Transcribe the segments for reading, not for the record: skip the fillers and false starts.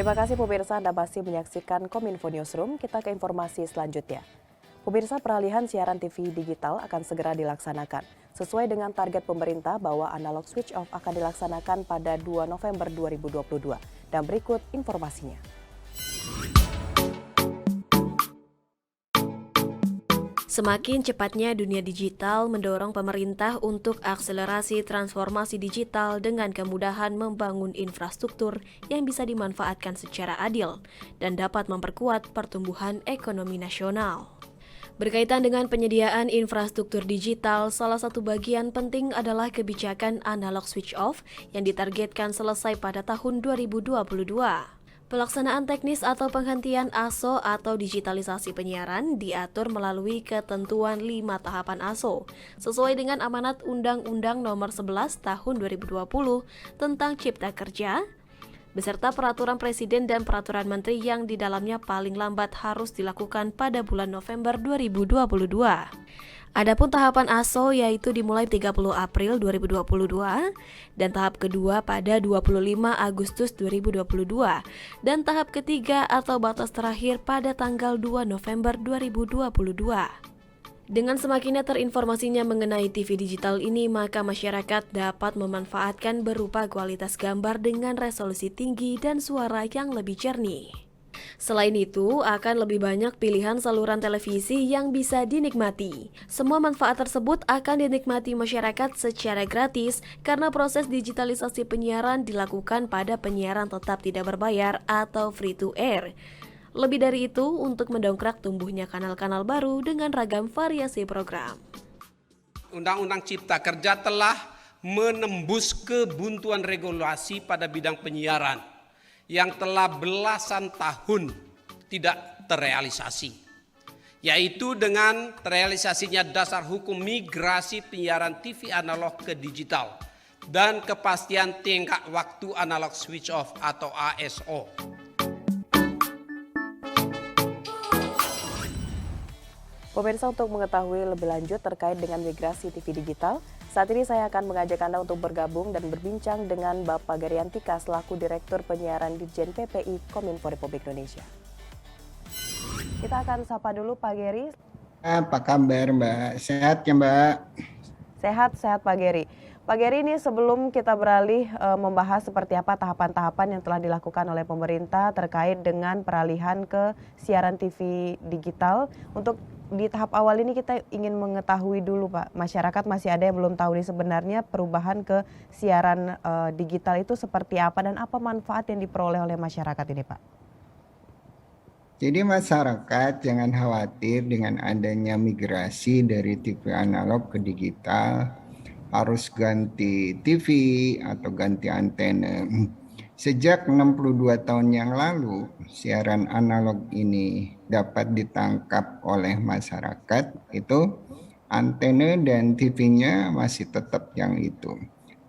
Terima kasih pemirsa Anda masih menyaksikan Kominfo Newsroom. Kita ke informasi selanjutnya. Pemirsa, peralihan siaran TV digital akan segera dilaksanakan. Sesuai dengan target pemerintah bahwa analog switch off akan dilaksanakan pada 2 November 2022. Dan berikut informasinya. Semakin cepatnya dunia digital mendorong pemerintah untuk akselerasi transformasi digital dengan kemudahan membangun infrastruktur yang bisa dimanfaatkan secara adil dan dapat memperkuat pertumbuhan ekonomi nasional. Berkaitan dengan penyediaan infrastruktur digital, salah satu bagian penting adalah kebijakan analog switch off yang ditargetkan selesai pada tahun 2022. Pelaksanaan teknis atau penghentian ASO atau digitalisasi penyiaran diatur melalui ketentuan 5 tahapan ASO sesuai dengan amanat Undang-Undang Nomor 11 Tahun 2020 tentang Cipta Kerja beserta peraturan Presiden dan peraturan Menteri yang di dalamnya paling lambat harus dilakukan pada bulan November 2022. Adapun tahapan ASO yaitu dimulai 30 April 2022 dan tahap kedua pada 25 Agustus 2022 dan tahap ketiga atau batas terakhir pada tanggal 2 November 2022. Dengan semakinnya terinformasinya mengenai TV digital ini, maka masyarakat dapat memanfaatkan berupa kualitas gambar dengan resolusi tinggi dan suara yang lebih jernih. Selain itu, akan lebih banyak pilihan saluran televisi yang bisa dinikmati. Semua manfaat tersebut akan dinikmati masyarakat secara gratis karena proses digitalisasi penyiaran dilakukan pada penyiaran tetap tidak berbayar atau free to air. Lebih dari itu, untuk mendongkrak tumbuhnya kanal-kanal baru dengan ragam variasi program. Undang-Undang Cipta Kerja telah menembus kebuntuan regulasi pada bidang penyiaran yang telah belasan tahun tidak terrealisasi, yaitu dengan terrealisasinya dasar hukum migrasi penyiaran TV analog ke digital dan kepastian tingkat waktu analog switch off atau ASO. Pemirsa, untuk mengetahui lebih lanjut terkait dengan migrasi TV digital, saat ini saya akan mengajak Anda untuk bergabung dan berbincang dengan Bapak Geriantika selaku Direktur Penyiaran Ditjen PPI Kominfo Republik Indonesia. Kita akan sapa dulu Pak Geri. Apa kabar Mbak? Sehat ya Mbak? Sehat Pak Geri. Pak Geri, ini sebelum kita beralih membahas seperti apa tahapan-tahapan yang telah dilakukan oleh pemerintah terkait dengan peralihan ke siaran TV digital, untuk di tahap awal ini kita ingin mengetahui dulu Pak, masyarakat masih ada yang belum tahu nih sebenarnya perubahan ke siaran digital itu seperti apa dan apa manfaat yang diperoleh oleh masyarakat ini Pak? Jadi masyarakat jangan khawatir dengan adanya migrasi dari TV analog ke digital, harus ganti TV atau ganti antena. Sejak 62 tahun yang lalu, siaran analog ini dapat ditangkap oleh masyarakat, itu antena dan TV-nya masih tetap yang itu.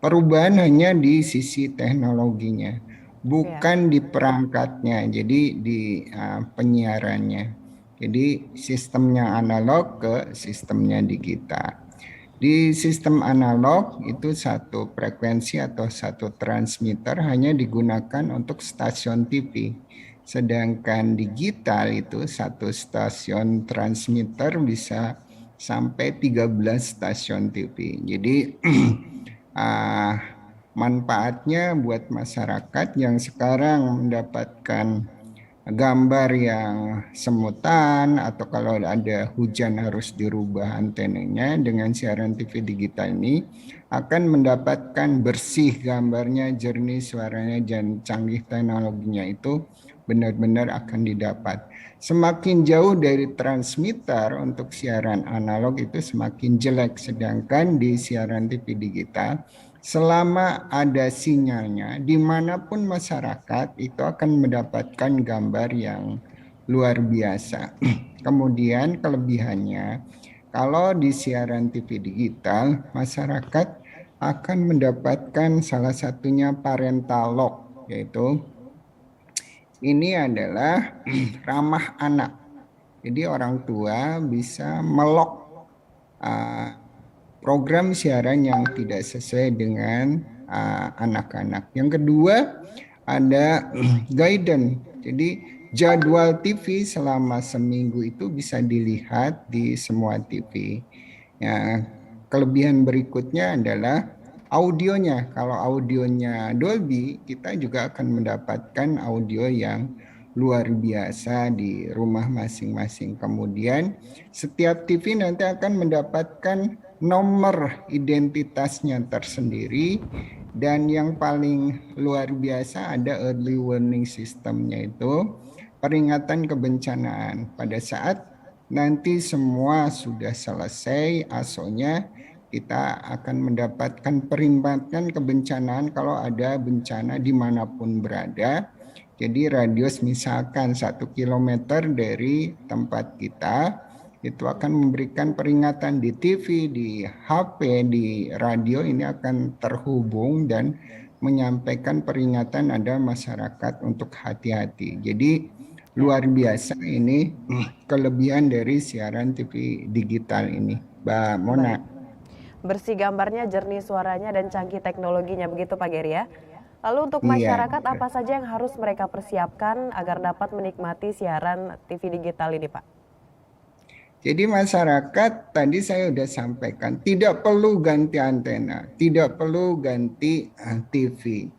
Perubahan hanya di sisi teknologinya, bukan di perangkatnya, jadi di penyiarannya. Jadi sistemnya analog ke sistemnya digital. Di sistem analog itu satu frekuensi atau satu transmitter hanya digunakan untuk stasiun TV. Sedangkan digital itu satu stasiun transmitter bisa sampai 13 stasiun TV. Jadi manfaatnya buat masyarakat yang sekarang mendapatkan gambar yang semutan atau kalau ada hujan harus dirubah antenanya, dengan siaran TV digital ini akan mendapatkan bersih gambarnya, jernih suaranya, dan canggih teknologinya itu benar-benar akan didapat. Semakin jauh dari transmitter untuk siaran analog itu semakin jelek, sedangkan di siaran TV digital selama ada sinyalnya, dimanapun masyarakat itu akan mendapatkan gambar yang luar biasa. Kemudian kelebihannya, kalau di siaran TV digital, masyarakat akan mendapatkan salah satunya parental lock, yaitu ini adalah ramah anak. Jadi orang tua bisa melok program siaran yang tidak sesuai dengan anak-anak. Yang kedua, ada guidance. Jadi jadwal TV selama seminggu itu bisa dilihat di semua TV. Ya, kelebihan berikutnya adalah audionya. Kalau audionya Dolby, kita juga akan mendapatkan audio yang luar biasa di rumah masing-masing. Kemudian setiap TV nanti akan mendapatkan nomor identitasnya tersendiri, dan yang paling luar biasa ada early warning systemnya, itu peringatan kebencanaan. Pada saat nanti semua sudah selesai ASO-nya, kita akan mendapatkan peringatan kebencanaan kalau ada bencana dimanapun berada. Jadi radius misalkan 1 kilometer dari tempat kita, itu akan memberikan peringatan di TV, di HP, di radio, ini akan terhubung dan menyampaikan peringatan ada masyarakat untuk hati-hati. Jadi luar biasa ini kelebihan dari siaran TV digital ini, Mbak Mona. Bersih gambarnya, jernih suaranya, dan canggih teknologinya, begitu Pak Geri ya. Lalu untuk Iya, masyarakat betul. apa saja yang harus mereka persiapkan agar dapat menikmati siaran TV digital ini Pak? Jadi masyarakat tadi saya sudah sampaikan tidak perlu ganti antena, tidak perlu ganti TV.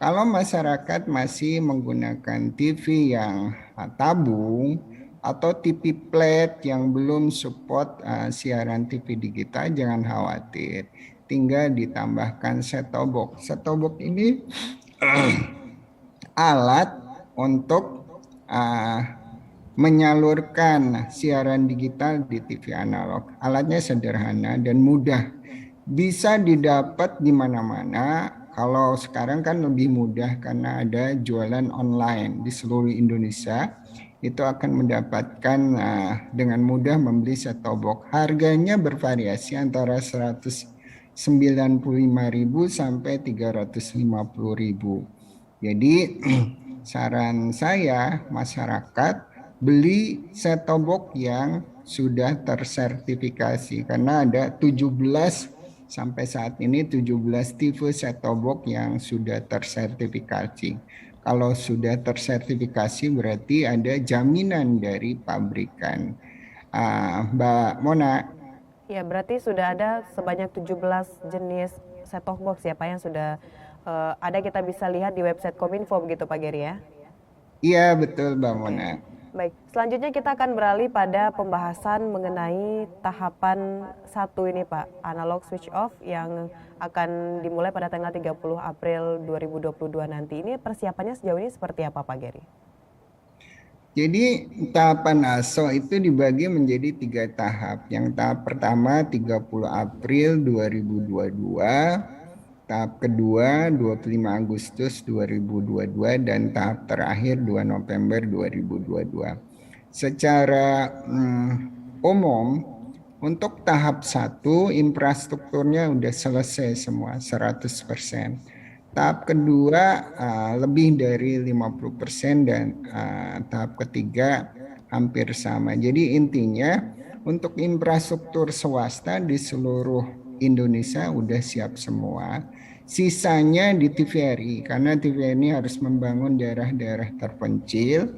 Kalau masyarakat masih menggunakan TV yang tabung atau TV flat yang belum support siaran TV digital, jangan khawatir. Tinggal ditambahkan set-top box. Set-top box ini alat untuk menyalurkan siaran digital di TV analog. Alatnya sederhana dan mudah. Bisa didapat di mana-mana. Kalau sekarang kan lebih mudah karena ada jualan online di seluruh Indonesia. Itu akan mendapatkan dengan mudah membeli set-top box. Harganya bervariasi antara 195.000 sampai 350.000. Jadi saran saya masyarakat beli set-top box yang sudah tersertifikasi, karena ada 17 sampai saat ini 17 tipe set-top box yang sudah tersertifikasi. Kalau sudah tersertifikasi berarti ada jaminan dari pabrikan. Mbak Mona. Ya, berarti sudah ada sebanyak 17 jenis set-top box ya Pak yang sudah ada, kita bisa lihat di website Kominfo, begitu Pak Geri ya? Iya betul Mbak Mona. Baik, selanjutnya kita akan beralih pada pembahasan mengenai tahapan 1 ini Pak, analog switch off yang akan dimulai pada tanggal 30 April 2022 nanti. Ini persiapannya sejauh ini seperti apa Pak Geri? Jadi tahapan ASO itu dibagi menjadi 3 tahap. Yang tahap pertama 30 April 2022, tahap kedua 25 Agustus 2022, dan tahap terakhir 2 November 2022. Secara umum untuk tahap 1 infrastrukturnya udah selesai semua 100%. Tahap kedua lebih dari 50% dan tahap ketiga hampir sama. Jadi intinya untuk infrastruktur swasta di seluruh Indonesia udah siap semua. Sisanya di TVRI, karena TVRI ini harus membangun daerah-daerah terpencil.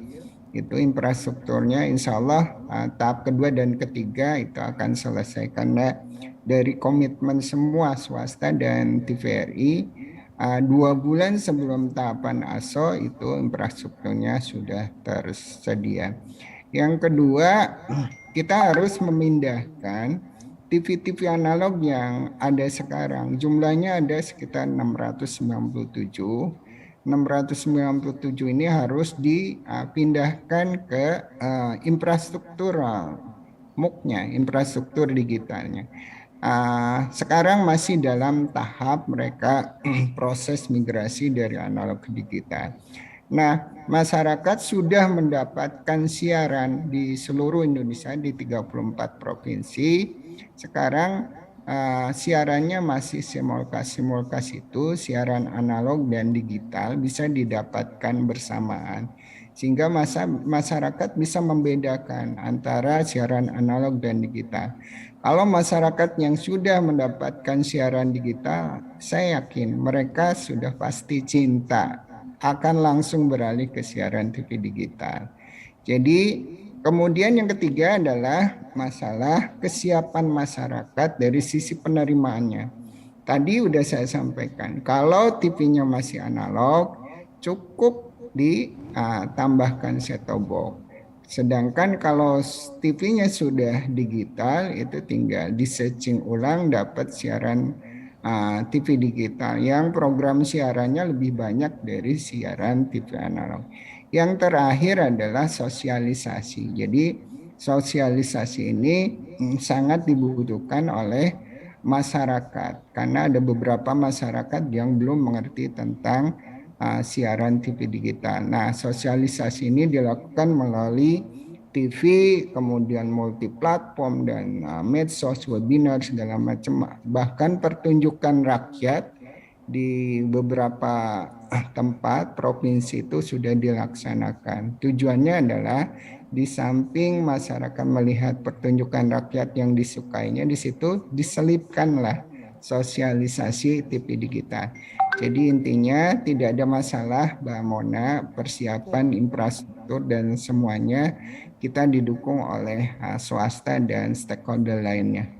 Itu infrastrukturnya insya Allah tahap kedua dan ketiga itu akan selesai, karena dari komitmen semua swasta dan TVRI 2 bulan sebelum tahapan ASO itu infrastrukturnya sudah tersedia. Yang kedua, kita harus memindahkan TV-TV analog yang ada sekarang. Jumlahnya ada sekitar 697. 697 ini harus dipindahkan ke infrastruktur MOOC-nya, infrastruktur digitalnya. Sekarang masih dalam tahap mereka proses migrasi dari analog ke digital. Nah, masyarakat sudah mendapatkan siaran di seluruh Indonesia di 34 provinsi. Sekarang siarannya masih simulkas itu, siaran analog dan digital bisa didapatkan bersamaan. Sehingga masyarakat bisa membedakan antara siaran analog dan digital. Kalau masyarakat yang sudah mendapatkan siaran digital, saya yakin mereka sudah pasti cinta akan langsung beralih ke siaran TV digital. Jadi kemudian yang ketiga adalah masalah kesiapan masyarakat dari sisi penerimaannya. Tadi udah saya sampaikan, kalau TV-nya masih analog, cukup ditambahkan set-top box. Sedangkan kalau TV-nya sudah digital, itu tinggal di-searching ulang dapat siaran TV digital yang program siarannya lebih banyak dari siaran TV analog. Yang terakhir adalah sosialisasi. Jadi sosialisasi ini sangat dibutuhkan oleh masyarakat karena ada beberapa masyarakat yang belum mengerti tentang siaran TV digital. Nah, sosialisasi ini dilakukan melalui TV, kemudian multi platform dan medsos, webinar segala macam. Bahkan pertunjukan rakyat di beberapa tempat provinsi itu sudah dilaksanakan. Tujuannya adalah di samping masyarakat melihat pertunjukan rakyat yang disukainya, di situ diselipkanlah sosialisasi TV digital. Jadi intinya tidak ada masalah Mbak Mona, persiapan infrastruktur dan semuanya kita didukung oleh swasta dan stakeholder lainnya.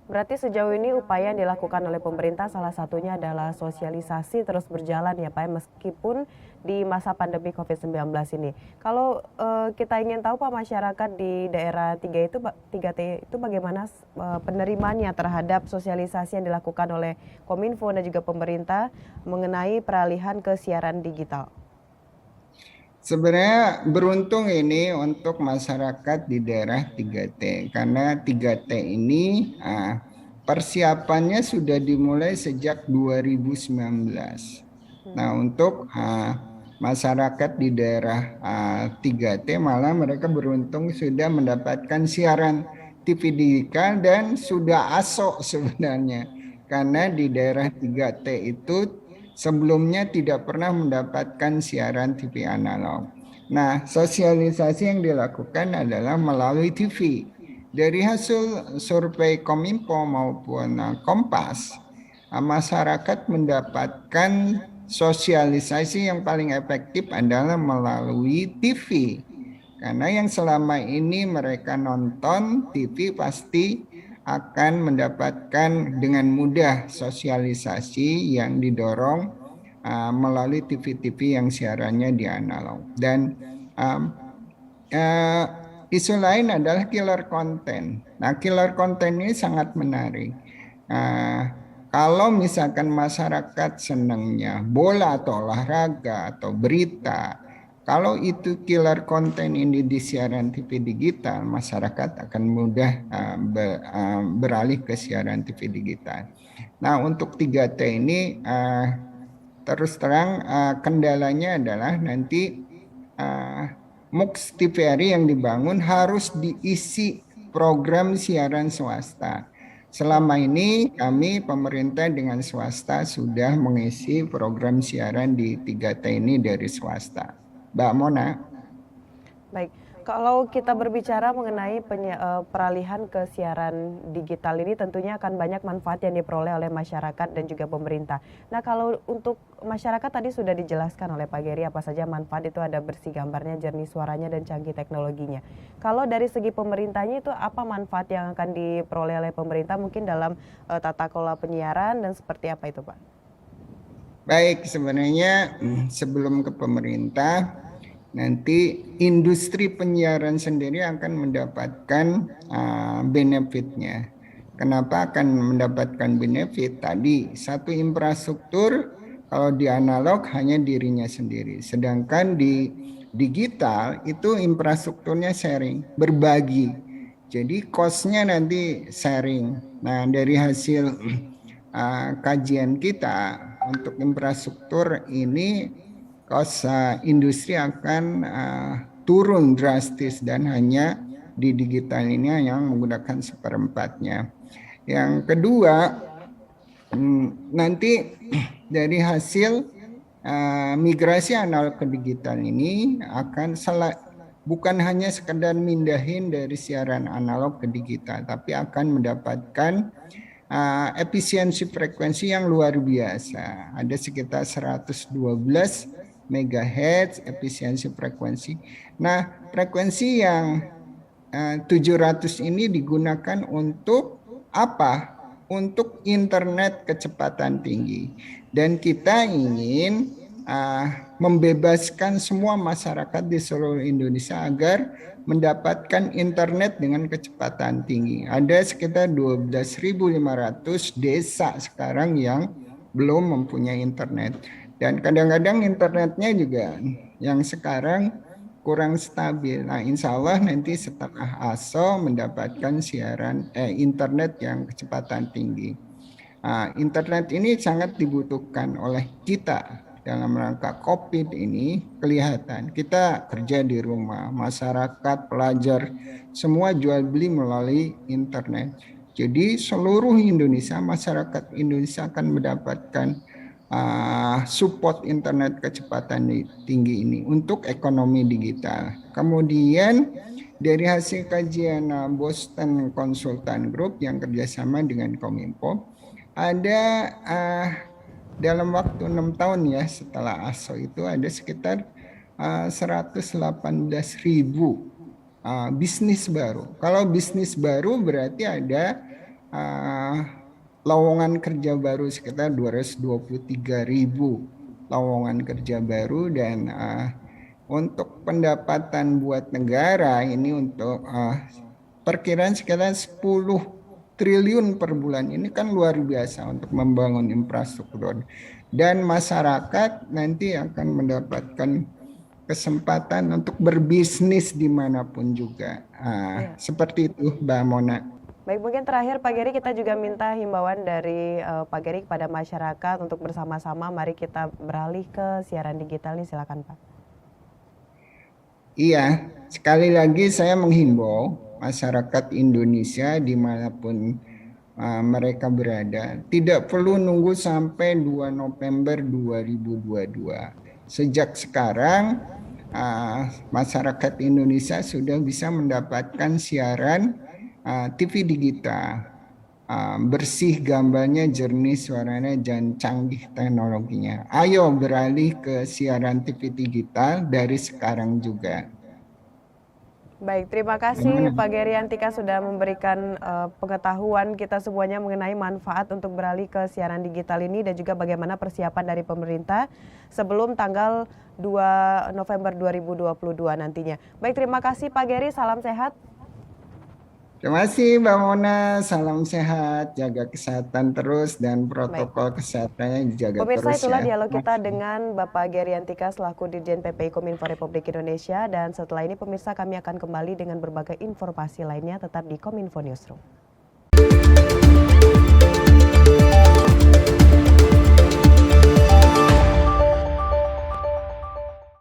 Berarti sejauh ini upaya yang dilakukan oleh pemerintah salah satunya adalah sosialisasi terus berjalan ya Pak, meskipun di masa pandemi COVID-19 ini. Kalau kita ingin tahu Pak, masyarakat di daerah 3T itu bagaimana penerimaannya terhadap sosialisasi yang dilakukan oleh Kominfo dan juga pemerintah mengenai peralihan ke siaran digital? Sebenarnya beruntung ini untuk masyarakat di daerah 3T karena 3T ini persiapannya sudah dimulai sejak 2019. Nah, untuk masyarakat di daerah 3T malah mereka beruntung sudah mendapatkan siaran TV digital dan sudah ASO sebenarnya karena di daerah 3T itu sebelumnya tidak pernah mendapatkan siaran TV analog. Nah, sosialisasi yang dilakukan adalah melalui TV. Dari hasil survei Kominfo maupun Kompas, masyarakat mendapatkan sosialisasi yang paling efektif adalah melalui TV. Karena yang selama ini mereka nonton TV pasti akan mendapatkan dengan mudah sosialisasi yang didorong melalui TV-TV yang siarannya di analog. Dan isu lain adalah killer content. Nah, killer content ini sangat menarik. Kalau misalkan masyarakat senangnya bola atau olahraga atau berita, kalau itu killer konten ini di siaran TV digital, masyarakat akan mudah beralih ke siaran TV digital. Nah, untuk 3T ini terus terang kendalanya adalah nanti MUX TVRI yang dibangun harus diisi program siaran swasta. Selama ini kami pemerintah dengan swasta sudah mengisi program siaran di 3T ini dari swasta. Mbak Mona. Baik, kalau kita berbicara mengenai peralihan ke siaran digital ini tentunya akan banyak manfaat yang diperoleh oleh masyarakat dan juga pemerintah. Nah, kalau untuk masyarakat tadi sudah dijelaskan oleh Pak Geri apa saja manfaat, itu ada bersih gambarnya, jernih suaranya, dan canggih teknologinya. Kalau dari segi pemerintahnya itu apa manfaat yang akan diperoleh oleh pemerintah mungkin dalam tata kelola penyiaran dan seperti apa itu Pak? Baik, sebenarnya sebelum ke pemerintah, nanti industri penyiaran sendiri akan mendapatkan benefitnya. Kenapa akan mendapatkan benefit? Tadi, satu infrastruktur kalau di analog hanya dirinya sendiri. Sedangkan di digital itu infrastrukturnya sharing, berbagi. Jadi cost-nya nanti sharing. Nah, dari hasil kajian kita untuk infrastruktur ini, cost industri akan turun drastis dan hanya di digital ini yang menggunakan seperempatnya. Yang kedua, nanti dari hasil migrasi analog ke digital ini akan bukan hanya sekedar mindahin dari siaran analog ke digital, tapi akan mendapatkan efisiensi frekuensi yang luar biasa. Ada sekitar 112 megahertz, efisiensi frekuensi. Nah, frekuensi yang 700 ini digunakan untuk apa? Untuk internet kecepatan tinggi. Dan kita ingin membebaskan semua masyarakat di seluruh Indonesia agar mendapatkan internet dengan kecepatan tinggi. Ada sekitar 12.500 desa sekarang yang belum mempunyai internet. Dan kadang-kadang internetnya juga yang sekarang kurang stabil. Nah, insya Allah nanti setelah ASO mendapatkan siaran internet yang kecepatan tinggi. Internet ini sangat dibutuhkan oleh kita dalam rangka COVID ini. Kelihatan kita kerja di rumah, masyarakat, pelajar, semua jual beli melalui internet. Jadi seluruh Indonesia, masyarakat Indonesia akan mendapatkan support internet kecepatan tinggi ini untuk ekonomi digital. Kemudian dari hasil kajian Boston Consultant Group yang kerjasama dengan Kominfo, ada dalam waktu 6 tahun ya setelah ASO itu ada sekitar 118.000 bisnis baru. Kalau bisnis baru berarti ada lowongan kerja baru sekitar 223.000 lowongan kerja baru. Dan untuk pendapatan buat negara ini untuk perkiraan sekitar 10 triliun per bulan. Ini kan luar biasa untuk membangun infrastruktur. Dan masyarakat nanti akan mendapatkan kesempatan untuk berbisnis dimanapun juga. Seperti itu Mbak Mona. Baik, mungkin terakhir Pak Geri, kita juga minta himbauan dari Pak Geri kepada masyarakat untuk bersama-sama mari kita beralih ke siaran digital nih, silakan Pak. Iya, sekali lagi saya menghimbau masyarakat Indonesia dimanapun mereka berada, tidak perlu nunggu sampai 2 November 2022. Sejak sekarang masyarakat Indonesia sudah bisa mendapatkan siaran TV digital, bersih gambarnya, jernih suaranya, dan canggih teknologinya. Ayo beralih ke siaran TV digital dari sekarang juga. Baik, terima kasih Pak Geri Antika sudah memberikan pengetahuan kita semuanya mengenai manfaat untuk beralih ke siaran digital ini dan juga bagaimana persiapan dari pemerintah sebelum tanggal 2 November 2022 nantinya. Baik, terima kasih Pak Geri, salam sehat. Terima kasih Mbak Mona, salam sehat, jaga kesehatan terus dan protokol kesehatannya dijaga terus ya. Pemirsa, itulah dialog kita dengan Bapak Geri Antika selaku Dirjen PPI Kominfo Republik Indonesia, dan setelah ini pemirsa kami akan kembali dengan berbagai informasi lainnya tetap di Kominfo Newsroom.